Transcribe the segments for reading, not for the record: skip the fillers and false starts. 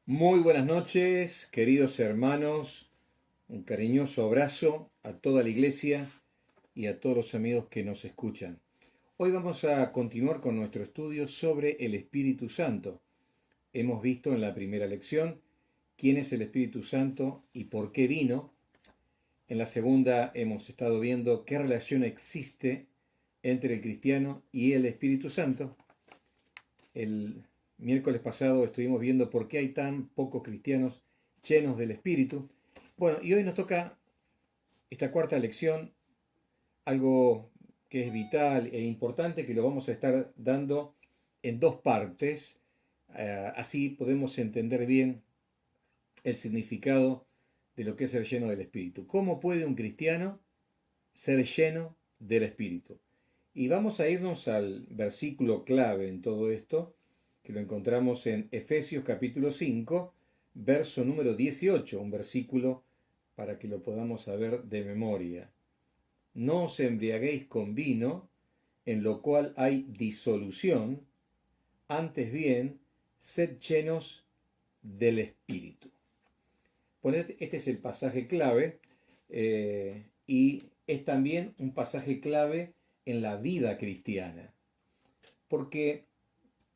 Muy buenas noches, queridos hermanos. Un cariñoso abrazo a toda la iglesia y a todos los amigos que nos escuchan. Hoy vamos a continuar con nuestro estudio sobre el Espíritu Santo. Hemos visto en la primera lección quién es el Espíritu Santo y por qué vino. En la segunda hemos estado viendo qué relación existe entre el cristiano y el Espíritu Santo. El miércoles pasado estuvimos viendo por qué hay tan pocos cristianos llenos del Espíritu. Bueno, y hoy nos toca esta cuarta lección, algo que es vital e importante, que lo vamos a estar dando en dos partes. Así podemos entender bien el significado de lo que es ser lleno del Espíritu. ¿Cómo puede un cristiano ser lleno del Espíritu? Y vamos a irnos al versículo clave en todo esto, que lo encontramos en Efesios capítulo 5, verso número 18, un versículo para que lo podamos saber de memoria. No os embriaguéis con vino, en lo cual hay disolución, antes bien, sed llenos del Espíritu. Este es el pasaje clave y es también un pasaje clave en la vida cristiana. Porque,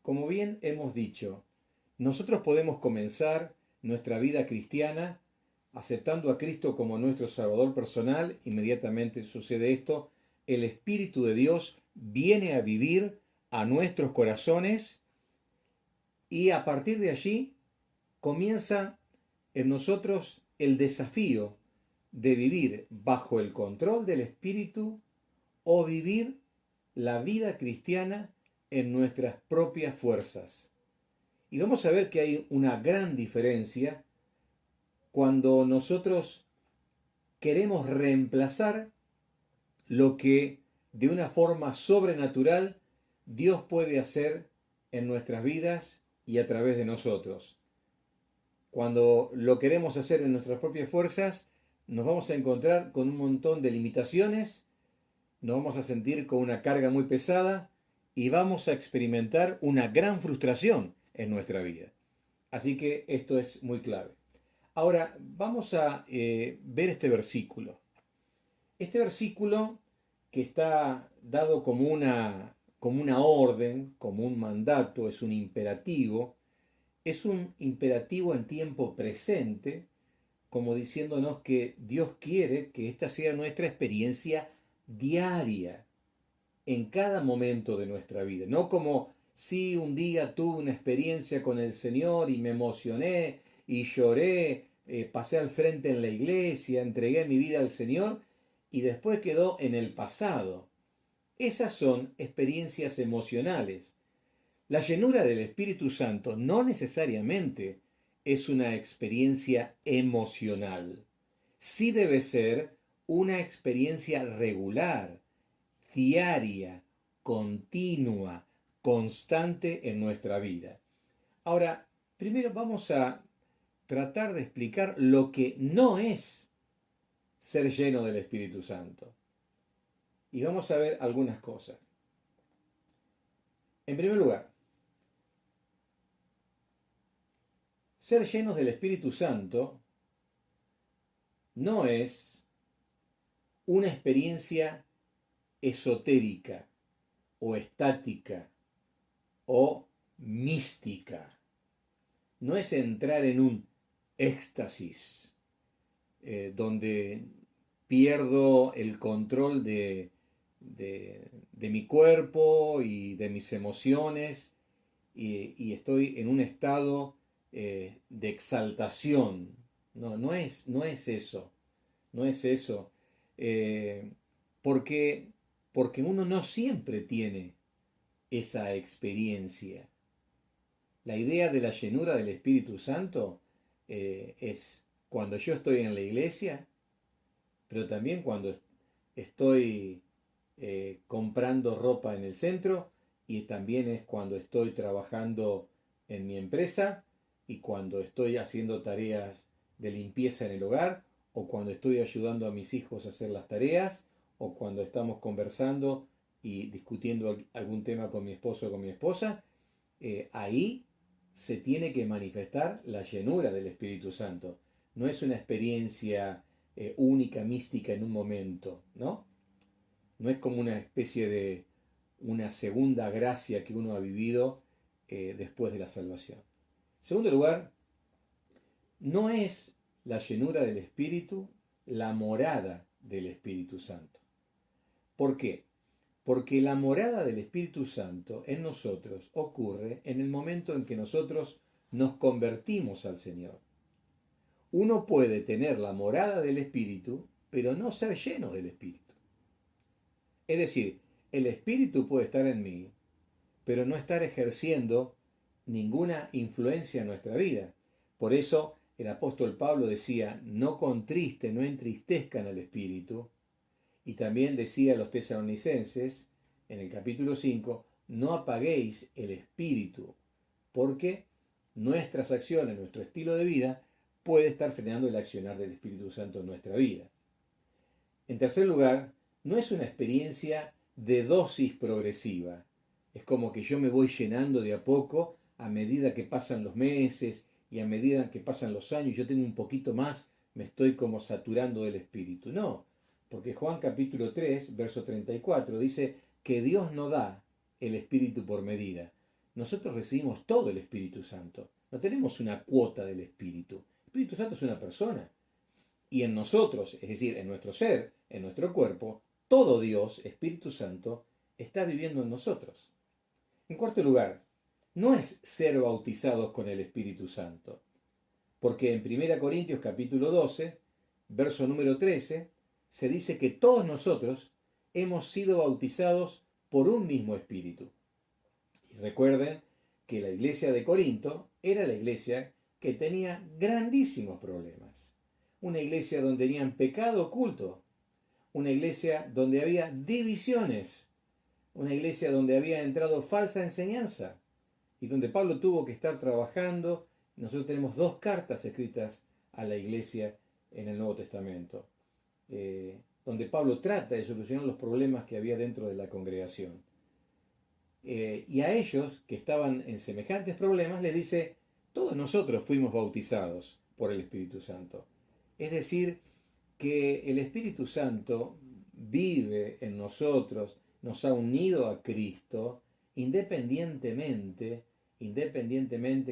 como bien hemos dicho, nosotros podemos comenzar nuestra vida cristiana aceptando a Cristo como nuestro Salvador personal. Inmediatamente sucede esto, el Espíritu de Dios viene a vivir a nuestros corazones y a partir de allí comienza en nosotros el desafío de vivir bajo el control del Espíritu o vivir la vida cristiana en nuestras propias fuerzas. Y vamos a ver que hay una gran diferencia cuando nosotros queremos reemplazar lo que de una forma sobrenatural Dios puede hacer en nuestras vidas y a través de nosotros. Cuando lo queremos hacer en nuestras propias fuerzas, nos vamos a encontrar con un montón de limitaciones, nos vamos a sentir con una carga muy pesada y vamos a experimentar una gran frustración en nuestra vida. Así que esto es muy clave. Ahora vamos a ver este versículo. Este versículo que está dado como una orden, como un mandato, es un imperativo en tiempo presente, como diciéndonos que Dios quiere que esta sea nuestra experiencia diaria, en cada momento de nuestra vida. No como si un día tuve una experiencia con el Señor y me emocioné y lloré, pasé al frente en la iglesia, entregué mi vida al Señor y después quedó en el pasado. Esas son experiencias emocionales. La llenura del Espíritu Santo no necesariamente es una experiencia emocional. Sí debe ser una experiencia regular, diaria, continua, constante en nuestra vida. Ahora, primero vamos a tratar de explicar lo que no es ser lleno del Espíritu Santo. Y vamos a ver algunas cosas. En primer lugar, ser llenos del Espíritu Santo no es una experiencia esotérica o estática o mística. No es entrar en un éxtasis donde pierdo el control de mi cuerpo y de mis emociones y estoy en un estado de exaltación. No, no es eso. No es eso. Eh, porque, porque uno no siempre tiene esa experiencia. La idea de la llenura del Espíritu Santo es cuando yo estoy en la iglesia, pero también cuando estoy comprando ropa en el centro y también es cuando estoy trabajando en mi empresa y cuando estoy haciendo tareas de limpieza en el hogar o cuando estoy ayudando a mis hijos a hacer las tareas o cuando estamos conversando y discutiendo algún tema con mi esposo o con mi esposa. Ahí se tiene que manifestar la llenura del Espíritu Santo. No es una experiencia única, mística en un momento, ¿no? No es como una especie de una segunda gracia que uno ha vivido después de la salvación. En segundo lugar, no es la llenura del Espíritu la morada del Espíritu Santo. ¿Por qué? Porque la morada del Espíritu Santo en nosotros ocurre en el momento en que nosotros nos convertimos al Señor. Uno puede tener la morada del Espíritu, pero no ser lleno del Espíritu. Es decir, el Espíritu puede estar en mí, pero no estar ejerciendo ninguna influencia en nuestra vida. Por eso el apóstol Pablo decía, no contristen, no entristezcan al Espíritu. Y también decía a los tesalonicenses, en el capítulo 5, no apaguéis el Espíritu, porque nuestras acciones, nuestro estilo de vida, puede estar frenando el accionar del Espíritu Santo en nuestra vida. En tercer lugar, no es una experiencia de dosis progresiva. Es como que yo me voy llenando de a poco a medida que pasan los meses y a medida que pasan los años, yo tengo un poquito más, me estoy como saturando del Espíritu. No, porque Juan capítulo 3, verso 34 dice que Dios no da el Espíritu por medida. Nosotros recibimos todo el Espíritu Santo. No tenemos una cuota del Espíritu. El Espíritu Santo es una persona. Y en nosotros, es decir, en nuestro ser, en nuestro cuerpo, todo Dios, Espíritu Santo, está viviendo en nosotros. En cuarto lugar, no es ser bautizados con el Espíritu Santo. Porque en 1 Corintios capítulo 12, verso número 13, se dice que todos nosotros hemos sido bautizados por un mismo Espíritu. Y recuerden que la iglesia de Corinto era la iglesia que tenía grandísimos problemas. Una iglesia donde tenían pecado oculto. Una iglesia donde había divisiones. Una iglesia donde había entrado falsa enseñanza. Y donde Pablo tuvo que estar trabajando. Nosotros tenemos 2 cartas escritas a la iglesia en el Nuevo Testamento, donde Pablo trata de solucionar los problemas que había dentro de la congregación. Y a ellos, que estaban en semejantes problemas, les dice, todos nosotros fuimos bautizados por el Espíritu Santo. Es decir, que el Espíritu Santo vive en nosotros, nos ha unido a Cristo, independientemente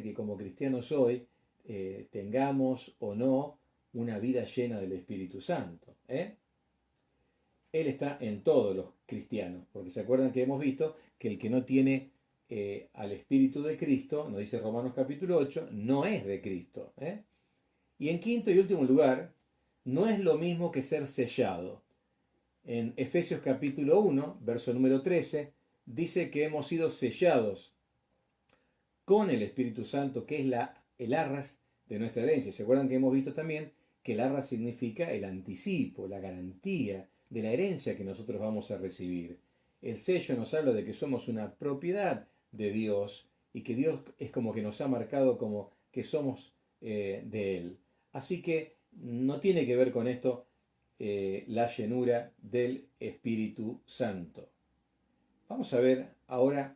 que como cristianos hoy tengamos o no una vida llena del Espíritu Santo. Él está en todos los cristianos, porque se acuerdan que hemos visto que el que no tiene al Espíritu de Cristo, nos dice Romanos capítulo 8, no es de Cristo. Y en quinto y último lugar, no es lo mismo que ser sellado. En Efesios capítulo 1, verso número 13, dice que hemos sido sellados con el Espíritu Santo, que es el arras de nuestra herencia. ¿Se acuerdan que hemos visto también que el arras significa el anticipo, la garantía de la herencia que nosotros vamos a recibir? El sello nos habla de que somos una propiedad de Dios y que Dios es como que nos ha marcado como que somos de Él. Así que no tiene que ver con esto la llenura del Espíritu Santo. Vamos a ver ahora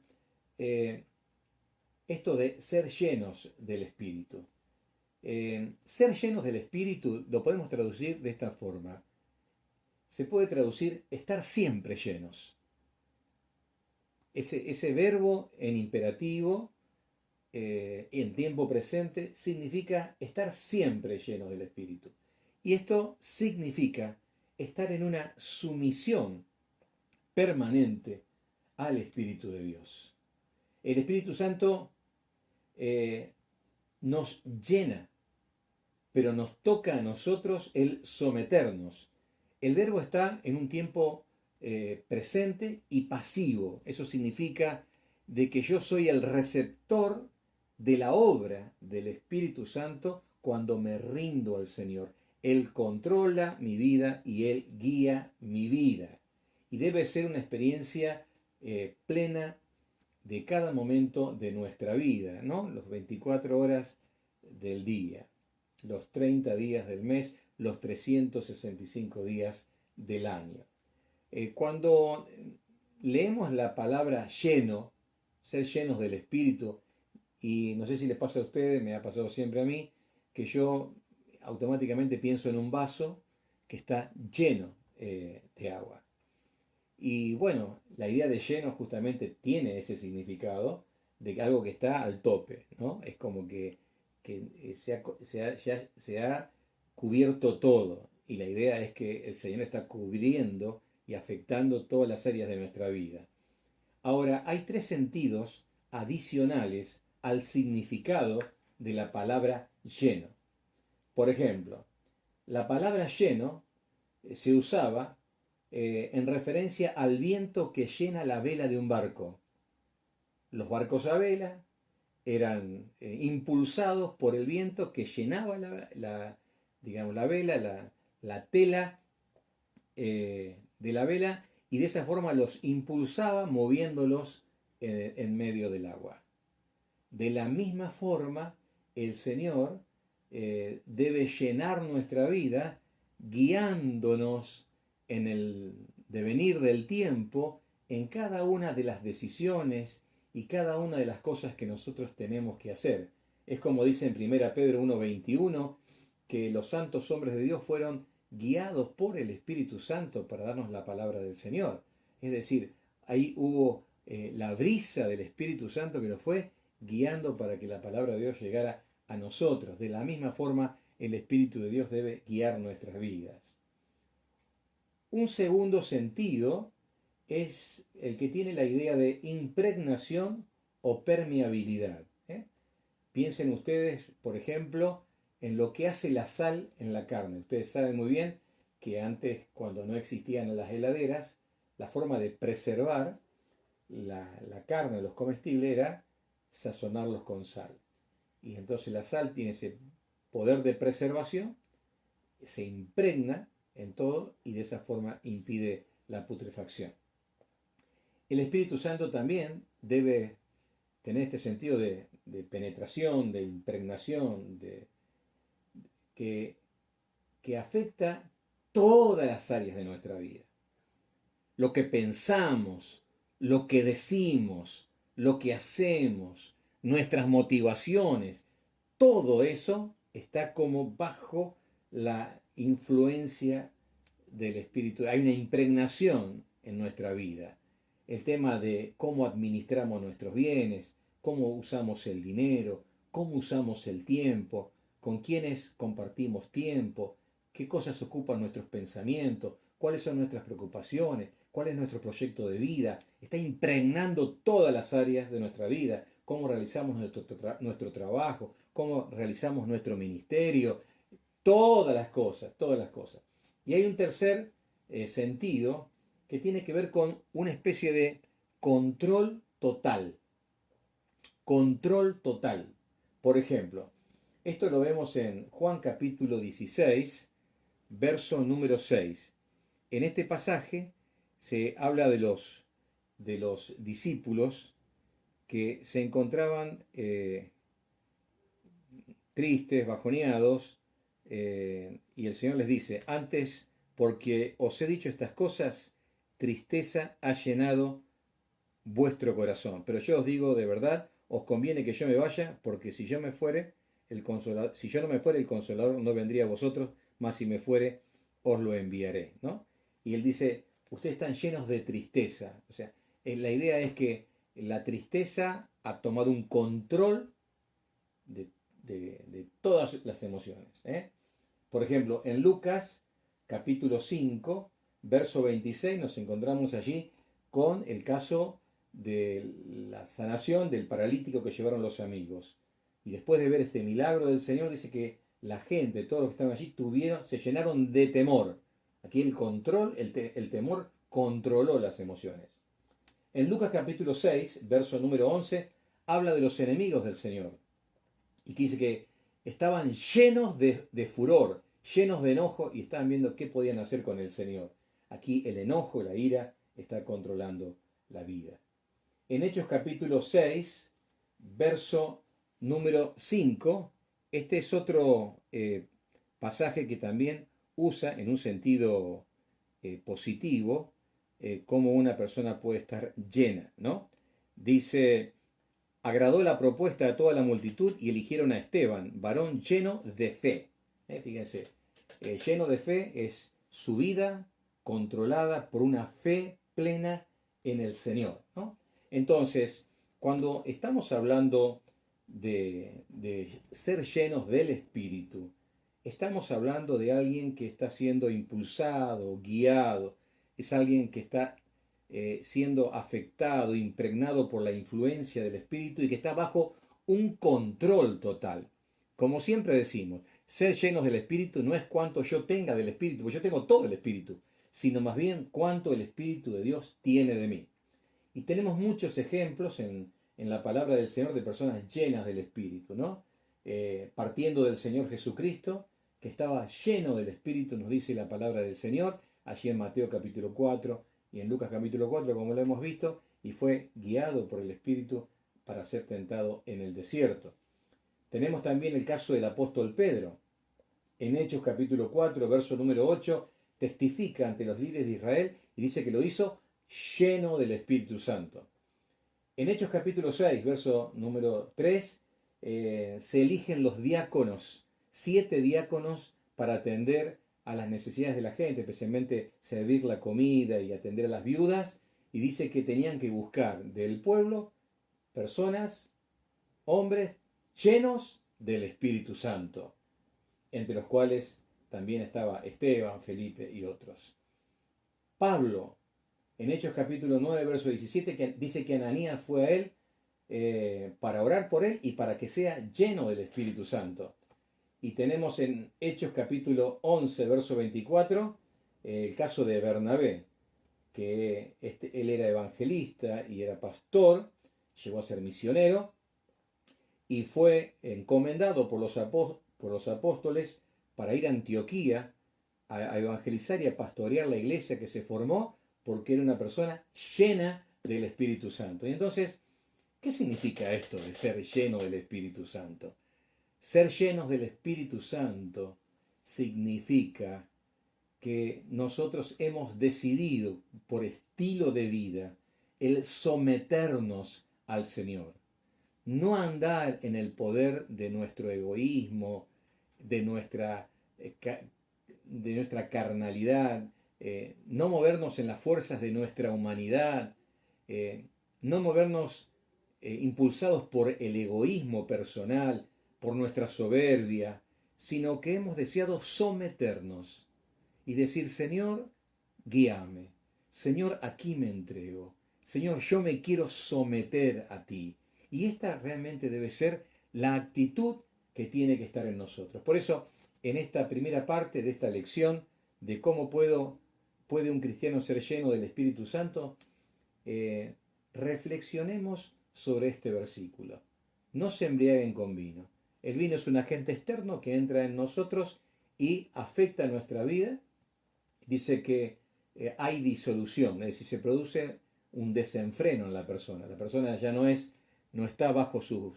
esto de ser llenos del Espíritu. Ser llenos del Espíritu lo podemos traducir de esta forma. Se puede traducir estar siempre llenos. Ese verbo en imperativo, en tiempo presente, significa estar siempre llenos del Espíritu. Y esto significa estar en una sumisión permanente al Espíritu de Dios. El Espíritu Santo nos llena, pero nos toca a nosotros el someternos. El verbo está en un tiempo presente y pasivo. Eso significa de que yo soy el receptor de la obra del Espíritu Santo cuando me rindo al Señor. Él controla mi vida y Él guía mi vida. Y debe ser una experiencia plena de cada momento de nuestra vida, ¿no? Los 24 horas del día, los 30 días del mes, los 365 días del año. Cuando leemos la palabra lleno, ser llenos del Espíritu, Y no sé si les pasa a ustedes, me ha pasado siempre a mí, que yo automáticamente pienso en un vaso que está lleno de agua. Y bueno, la idea de lleno justamente tiene ese significado de que algo que está al tope, ¿no? Es como que se ha cubierto todo. Y la idea es que el Señor está cubriendo y afectando todas las áreas de nuestra vida. Ahora, hay tres sentidos adicionales al significado de la palabra lleno. Por ejemplo, la palabra lleno se usaba en referencia al viento que llena la vela de un barco. Los barcos a vela eran impulsados por el viento que llenaba digamos, la vela, la tela de la vela, y de esa forma los impulsaba moviéndolos en medio del agua. De la misma forma, el Señor debe llenar nuestra vida guiándonos en el devenir del tiempo en cada una de las decisiones y cada una de las cosas que nosotros tenemos que hacer. Es como dice en 1 Pedro 1:21, que los santos hombres de Dios fueron guiados por el Espíritu Santo para darnos la palabra del Señor. Es decir, ahí hubo la brisa del Espíritu Santo que nos fue guiando para que la palabra de Dios llegara a nosotros. De la misma forma, el Espíritu de Dios debe guiar nuestras vidas. Un segundo sentido es el que tiene la idea de impregnación o permeabilidad. Piensen ustedes, por ejemplo, en lo que hace la sal en la carne. Ustedes saben muy bien que antes, cuando no existían las heladeras, la forma de preservar la carne, los comestibles, era sazonarlos con sal. Y entonces la sal tiene ese poder de preservación, se impregna en todo y de esa forma impide la putrefacción. El Espíritu Santo también debe tener este sentido de penetración, de impregnación, que, que afecta todas las áreas de nuestra vida. Lo que pensamos, lo que decimos, lo que hacemos, nuestras motivaciones, todo eso está como bajo la influencia del Espíritu. Hay una impregnación en nuestra vida. El tema de cómo administramos nuestros bienes, cómo usamos el dinero, cómo usamos el tiempo, con quiénes compartimos tiempo, qué cosas ocupan nuestros pensamientos, cuáles son nuestras preocupaciones, cuál es nuestro proyecto de vida. Está impregnando todas las áreas de nuestra vida, cómo realizamos nuestro trabajo, cómo realizamos nuestro ministerio, todas las cosas, todas las cosas. Y hay un tercer sentido que tiene que ver con una especie de control total. Control total. Por ejemplo, esto lo vemos en Juan capítulo 16, verso número 6. En este pasaje se habla de los discípulos que se encontraban tristes, bajoneados, y el Señor les dice, antes, porque os he dicho estas cosas, tristeza ha llenado vuestro corazón. Pero yo os digo de verdad, os conviene que yo me vaya, porque si yo me fuere, si yo no me fuere, el Consolador no vendría a vosotros, mas si me fuere, os lo enviaré, ¿no? Y él dice, ustedes están llenos de tristeza. O sea, la idea es que la tristeza ha tomado un control de todas las emociones. Por ejemplo, en Lucas capítulo 5, verso 26, nos encontramos allí con el caso de la sanación del paralítico que llevaron los amigos. Y después de ver este milagro del Señor, dice que la gente, todos los que estaban allí, se llenaron de temor. Aquí el control, el temor controló las emociones. En Lucas capítulo 6, verso número 11, habla de los enemigos del Señor. Y que dice que estaban llenos de furor, llenos de enojo y estaban viendo qué podían hacer con el Señor. Aquí el enojo, la ira, está controlando la vida. En Hechos capítulo 6, verso número 5, este es otro pasaje que también usa en un sentido positivo cómo una persona puede estar llena, ¿no? Dice, agradó la propuesta de toda la multitud y eligieron a Esteban, varón lleno de fe. Fíjense, lleno de fe es su vida controlada por una fe plena en el Señor, ¿no? Entonces, cuando estamos hablando de ser llenos del Espíritu, estamos hablando de alguien que está siendo impulsado, guiado, es alguien que está siendo afectado, impregnado por la influencia del Espíritu y que está bajo un control total. Como siempre decimos, ser llenos del Espíritu no es cuánto yo tenga del Espíritu, porque yo tengo todo el Espíritu, sino más bien cuánto el Espíritu de Dios tiene de mí. Y tenemos muchos ejemplos en la palabra del Señor de personas llenas del Espíritu, ¿no? Partiendo del Señor Jesucristo, que estaba lleno del Espíritu, nos dice la palabra del Señor, allí en Mateo capítulo 4 y en Lucas capítulo 4, como lo hemos visto, y fue guiado por el Espíritu para ser tentado en el desierto. Tenemos también el caso del apóstol Pedro. En Hechos capítulo 4, verso número 8, testifica ante los líderes de Israel y dice que lo hizo lleno del Espíritu Santo. En Hechos capítulo 6, verso número 3, se eligen los diáconos, 7 diáconos para atender a las necesidades de la gente, especialmente servir la comida y atender a las viudas, y dice que tenían que buscar del pueblo personas, hombres, llenos del Espíritu Santo, entre los cuales también estaba Esteban, Felipe y otros. Pablo, en Hechos capítulo 9, verso 17, que dice que Ananías fue a él para orar por él y para que sea lleno del Espíritu Santo. Y tenemos en Hechos capítulo 11, verso 24, el caso de Bernabé, que él era evangelista y era pastor, llegó a ser misionero, y fue encomendado por los apóstoles para ir a Antioquía a evangelizar y a pastorear la iglesia que se formó, porque era una persona llena del Espíritu Santo. Y entonces, ¿qué significa esto de ser lleno del Espíritu Santo? Ser llenos del Espíritu Santo significa que nosotros hemos decidido por estilo de vida el someternos al Señor. No andar en el poder de nuestro egoísmo, de nuestra carnalidad, no movernos en las fuerzas de nuestra humanidad, no movernos impulsados por el egoísmo personal, por nuestra soberbia, sino que hemos deseado someternos y decir, Señor, guíame, Señor, aquí me entrego, Señor, yo me quiero someter a ti. Y esta realmente debe ser la actitud que tiene que estar en nosotros. Por eso, en esta primera parte de esta lección de cómo puede un cristiano ser lleno del Espíritu Santo, reflexionemos sobre este versículo. No se embriaguen con vino. El vino es un agente externo que entra en nosotros y afecta nuestra vida. Dice que hay disolución, es decir, se produce un desenfreno en la persona. La persona ya no está bajo sus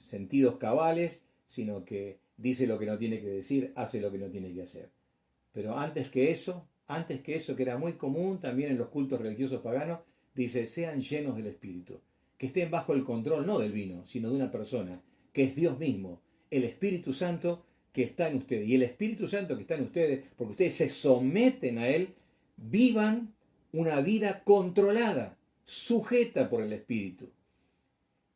sentidos cabales, sino que dice lo que no tiene que decir, hace lo que no tiene que hacer. Pero antes que eso, que era muy común también en los cultos religiosos paganos, dice, sean llenos del Espíritu, que estén bajo el control no del vino, sino de una persona, que es Dios mismo, el Espíritu Santo que está en ustedes. Y el Espíritu Santo que está en ustedes, porque ustedes se someten a Él, vivan una vida controlada, sujeta por el Espíritu,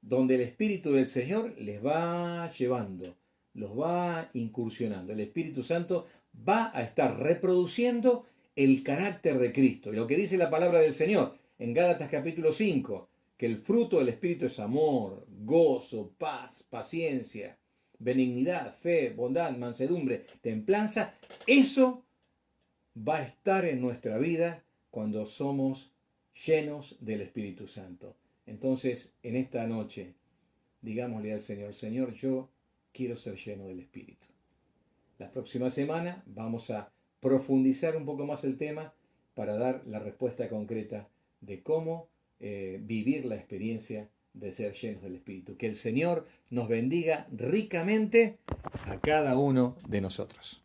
donde el Espíritu del Señor les va llevando, los va incursionando. El Espíritu Santo va a estar reproduciendo el carácter de Cristo. Y lo que dice la palabra del Señor en Gálatas capítulo 5, que el fruto del Espíritu es amor, gozo, paz, paciencia, benignidad, fe, bondad, mansedumbre, templanza. Eso va a estar en nuestra vida cuando somos llenos del Espíritu Santo. Entonces, en esta noche, digámosle al Señor, Señor, yo quiero ser lleno del Espíritu. La próxima semana vamos a profundizar un poco más el tema para dar la respuesta concreta de cómo vivir la experiencia de ser llenos del Espíritu. Que el Señor nos bendiga ricamente a cada uno de nosotros.